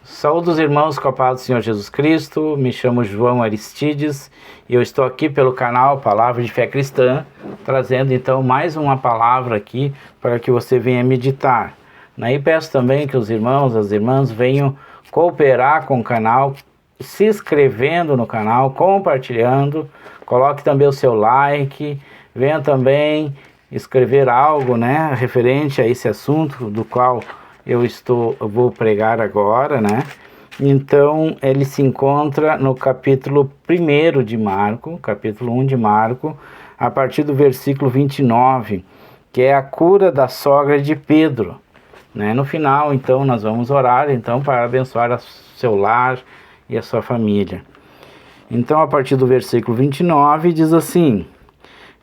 Saúde os irmãos com a paz do Senhor Jesus Cristo. Me chamo João Aristides e eu estou aqui pelo canal Palavra de Fé Cristã, trazendo então mais uma palavra aqui para que você venha meditar. E peço também que os irmãos, as irmãs venham cooperar com o canal, se inscrevendo no canal, compartilhando, coloque também o seu like, venha também escrever algo, referente a esse assunto do qual eu vou pregar agora, Então, ele se encontra no capítulo 1 de Marco, capítulo 1 de Marco, a partir do versículo 29, que é a cura da sogra de Pedro, No final, então, nós vamos orar, então, para abençoar o seu lar e a sua família. Então, a partir do versículo 29, diz assim: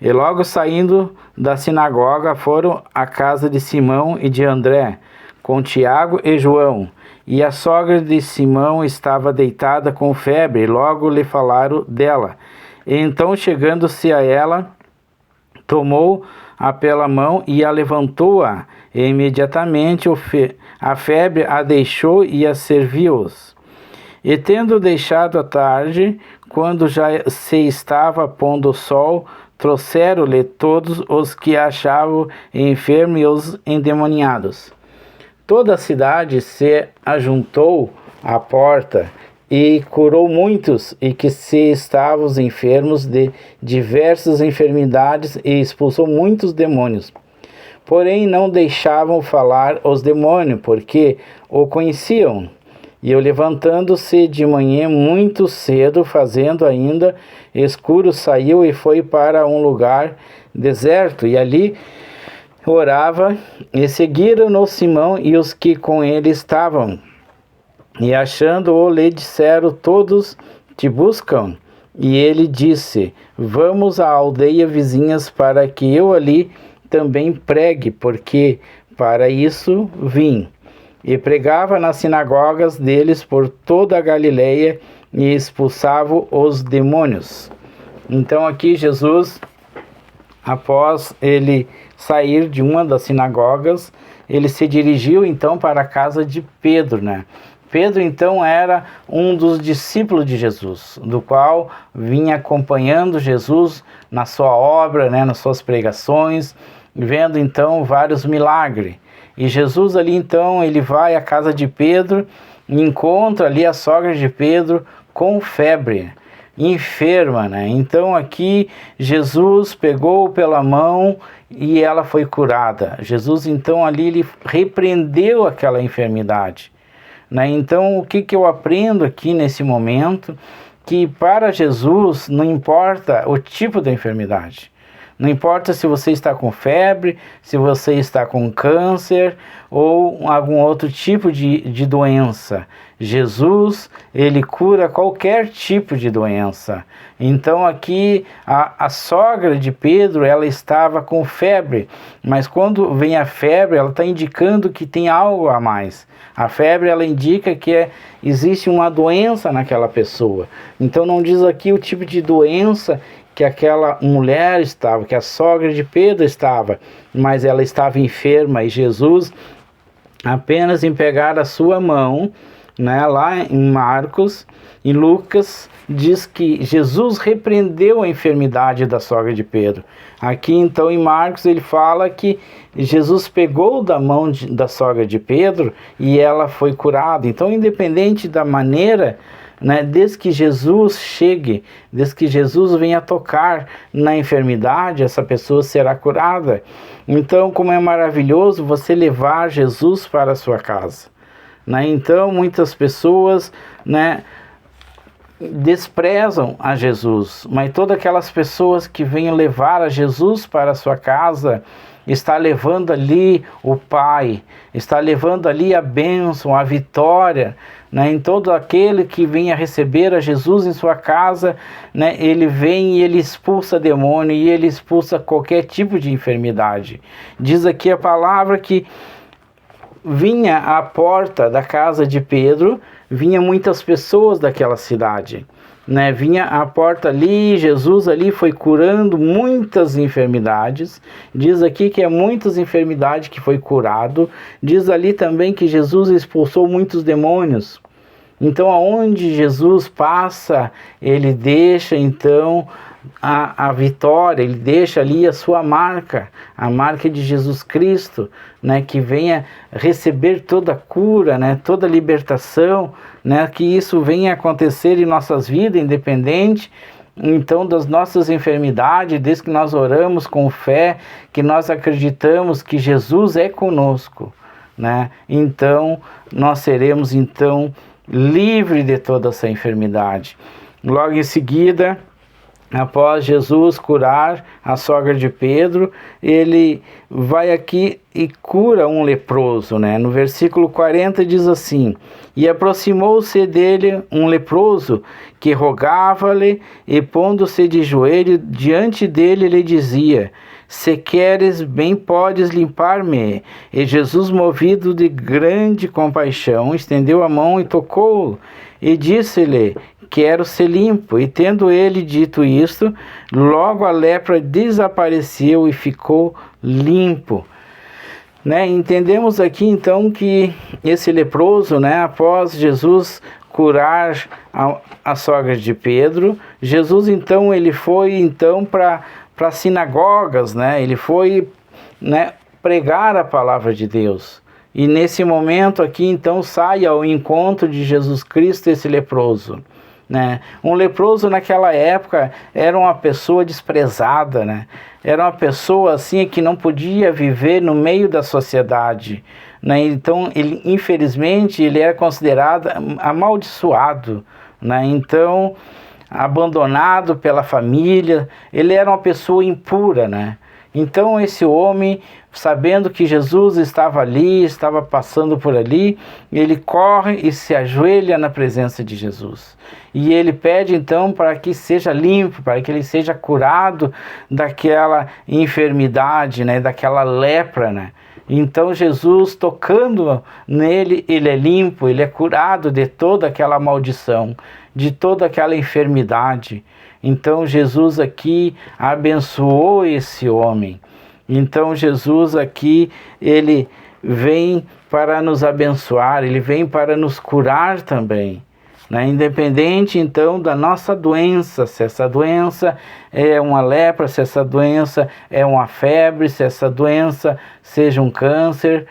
E logo saindo da sinagoga, foram à casa de Simão e de André, com Tiago e João, e a sogra de Simão estava deitada com febre, e logo lhe falaram dela. E então, chegando-se a ela, tomou-a pela mão e a levantou-a, e imediatamente a febre a deixou e a serviu-os. E tendo deixado a tarde, quando já se estava pondo o sol, trouxeram-lhe todos os que achavam enfermos e os endemoniados. Toda a cidade se ajuntou à porta e curou muitos e que se estavam enfermos de diversas enfermidades e expulsou muitos demônios. Porém não deixavam falar os demônios, porque o conheciam. E eu, levantando-se de manhã muito cedo, fazendo ainda escuro, saiu e foi para um lugar deserto, e ali orava, e seguiram-no Simão e os que com ele estavam. E achando-o, lhe disseram: Todos te buscam. E ele disse: Vamos à aldeia vizinhas, para que eu ali também pregue, porque para isso vim. E pregava nas sinagogas deles por toda a Galileia, e expulsava os demônios. Então aqui Jesus, após ele sair de uma das sinagogas, ele se dirigiu então para a casa de Pedro, Pedro então era um dos discípulos de Jesus, do qual vinha acompanhando Jesus na sua obra, nas suas pregações, vendo então vários milagres. E Jesus ali então, ele vai à casa de Pedro e encontra ali a sogra de Pedro com febre, enferma, Então aqui Jesus pegou pela mão e ela foi curada. Jesus então ali ele repreendeu aquela enfermidade, Então o que eu aprendo aqui nesse momento? Que para Jesus não importa o tipo da enfermidade. Não importa se você está com febre, se você está com câncer ou algum outro tipo de doença. Jesus, ele cura qualquer tipo de doença. Então aqui a sogra de Pedro, ela estava com febre, mas quando vem a febre, ela está indicando que tem algo a mais. A febre, ela indica que existe uma doença naquela pessoa. Então não diz aqui o tipo de doença que aquela mulher estava, que a sogra de Pedro estava, mas ela estava enferma, e Jesus, apenas em pegar a sua mão, lá em Marcos e Lucas, diz que Jesus repreendeu a enfermidade da sogra de Pedro. Aqui então em Marcos ele fala que Jesus pegou da mão da sogra de Pedro e ela foi curada. Então, independente da maneira, desde que Jesus chegue, desde que Jesus venha tocar na enfermidade, essa pessoa será curada. Então, como é maravilhoso você levar Jesus para a sua casa, Então, muitas pessoas, desprezam a Jesus, mas todas aquelas pessoas que venham levar a Jesus para a sua casa, está levando ali o Pai, está levando ali a bênção, a vitória, em todo aquele que venha receber a Jesus em sua casa, ele vem e ele expulsa demônio, e ele expulsa qualquer tipo de enfermidade. Diz aqui a palavra que vinha à porta da casa de Pedro, vinha muitas pessoas daquela cidade, vinha à porta ali, Jesus ali foi curando muitas enfermidades. Diz aqui que é muitas enfermidades que foi curado. Diz ali também que Jesus expulsou muitos demônios. Então, aonde Jesus passa, ele deixa então a vitória, ele deixa ali a sua marca, a marca de Jesus Cristo, né, que venha receber toda a cura, né, toda a libertação, né, que isso venha acontecer em nossas vidas, independente então das nossas enfermidades, desde que nós oramos com fé, que nós acreditamos que Jesus é conosco, né? Então nós seremos então livres de toda essa enfermidade. Logo em seguida, após Jesus curar a sogra de Pedro, ele vai aqui e cura um leproso, né? No versículo 40 diz assim: e aproximou-se dele um leproso que rogava-lhe, e pondo-se de joelho diante dele, lhe dizia: se queres, bem podes limpar-me. E Jesus, movido de grande compaixão, estendeu a mão e tocou-o, e disse-lhe: quero ser limpo. E tendo ele dito isto, logo a lepra desapareceu e ficou limpo. Né? Entendemos aqui então que esse leproso, né, após Jesus curar a sogra de Pedro, Jesus então ele foi então para sinagogas, né? Ele foi, né, pregar a palavra de Deus. E nesse momento aqui então sai ao encontro de Jesus Cristo esse leproso. Né? Um leproso naquela época era uma pessoa desprezada, né? Era uma pessoa assim que não podia viver no meio da sociedade, né? Então ele, infelizmente, ele era considerado amaldiçoado, né? Então abandonado pela família, ele era uma pessoa impura, né? Então esse homem, sabendo que Jesus estava ali, estava passando por ali, ele corre e se ajoelha na presença de Jesus. E ele pede então para que seja limpo, para que ele seja curado daquela enfermidade, né, daquela lepra, né? Então Jesus, tocando nele, ele é limpo, ele é curado de toda aquela maldição, de toda aquela enfermidade. Então Jesus aqui abençoou esse homem. Então Jesus aqui, ele vem para nos abençoar, ele vem para nos curar também, né? Independente então da nossa doença, se essa doença é uma lepra, se essa doença é uma febre, se essa doença seja um câncer,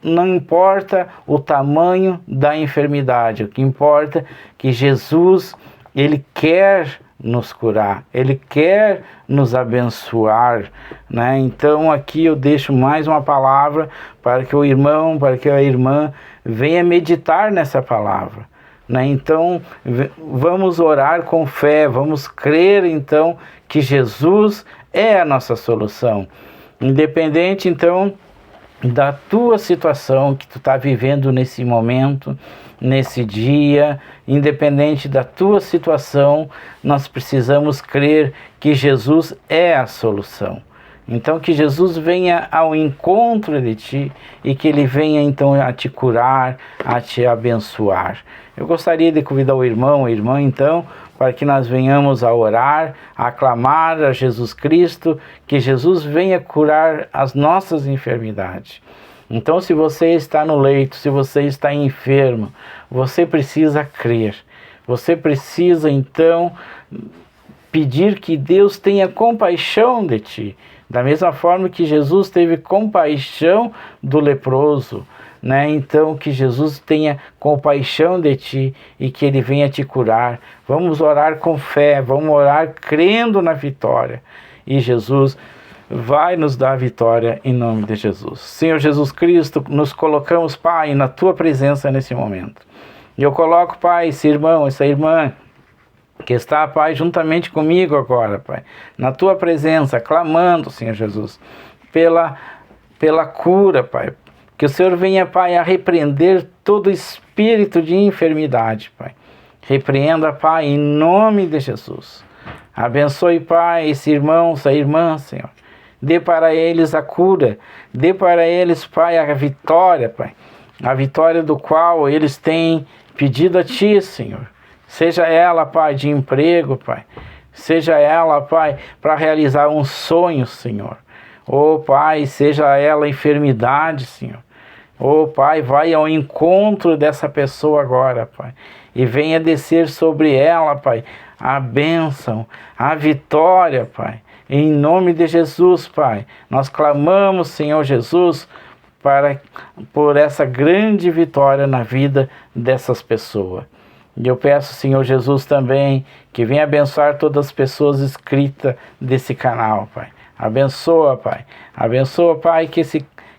não importa o tamanho da enfermidade, o que importa é que Jesus, ele quer nos curar, ele quer nos abençoar, né? Então aqui eu deixo mais uma palavra para que o irmão, para que a irmã venha meditar nessa palavra, né? Então vamos orar com fé, vamos crer então que Jesus é a nossa solução, independente então da tua situação que tu está vivendo nesse momento, nesse dia, independente da tua situação, nós precisamos crer que Jesus é a solução. Então que Jesus venha ao encontro de ti e que ele venha então a te curar, a te abençoar. Eu gostaria de convidar o irmão, a irmã então, para que nós venhamos a orar, a clamar a Jesus Cristo, que Jesus venha curar as nossas enfermidades. Então, se você está no leito, se você está enfermo, você precisa crer. Você precisa, então, pedir que Deus tenha compaixão de ti. Da mesma forma que Jesus teve compaixão do leproso, né? Então, que Jesus tenha compaixão de ti e que ele venha te curar. Vamos orar com fé, vamos orar crendo na vitória. E Jesus vai nos dar a vitória em nome de Jesus. Senhor Jesus Cristo, nos colocamos, Pai, na Tua presença nesse momento. E eu coloco, Pai, esse irmão, essa irmã, que está, Pai, juntamente comigo agora, Pai, na Tua presença, clamando, Senhor Jesus, pela cura, Pai. Que o Senhor venha, Pai, a repreender todo espírito de enfermidade, Pai. Repreenda, Pai, em nome de Jesus. Abençoe, Pai, esse irmão, essa irmã, Senhor. Dê para eles a cura, dê para eles, Pai, a vitória, Pai. A vitória do qual eles têm pedido a Ti, Senhor. Seja ela, Pai, de emprego, Pai. Seja ela, Pai, para realizar um sonho, Senhor. Oh, Pai, seja ela enfermidade, Senhor. Oh, Pai, vai ao encontro dessa pessoa agora, Pai. E venha descer sobre ela, Pai, a bênção, a vitória, Pai. Em nome de Jesus, Pai, nós clamamos, Senhor Jesus, por essa grande vitória na vida dessas pessoas. E eu peço, Senhor Jesus, também, que venha abençoar todas as pessoas inscritas desse canal, Pai. Abençoa, Pai. Abençoa, Pai, que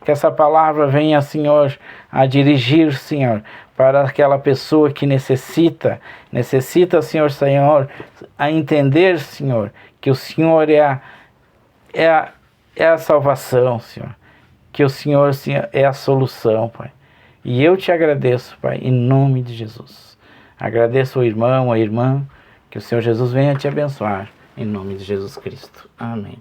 essa palavra venha, Senhor, a dirigir, Senhor, para aquela pessoa que necessita, Senhor, a entender, Senhor, que o Senhor é a salvação, Senhor. Que o Senhor é a solução, Pai. E eu te agradeço, Pai, em nome de Jesus. Agradeço ao irmão, à irmã, que o Senhor Jesus venha te abençoar, em nome de Jesus Cristo. Amém.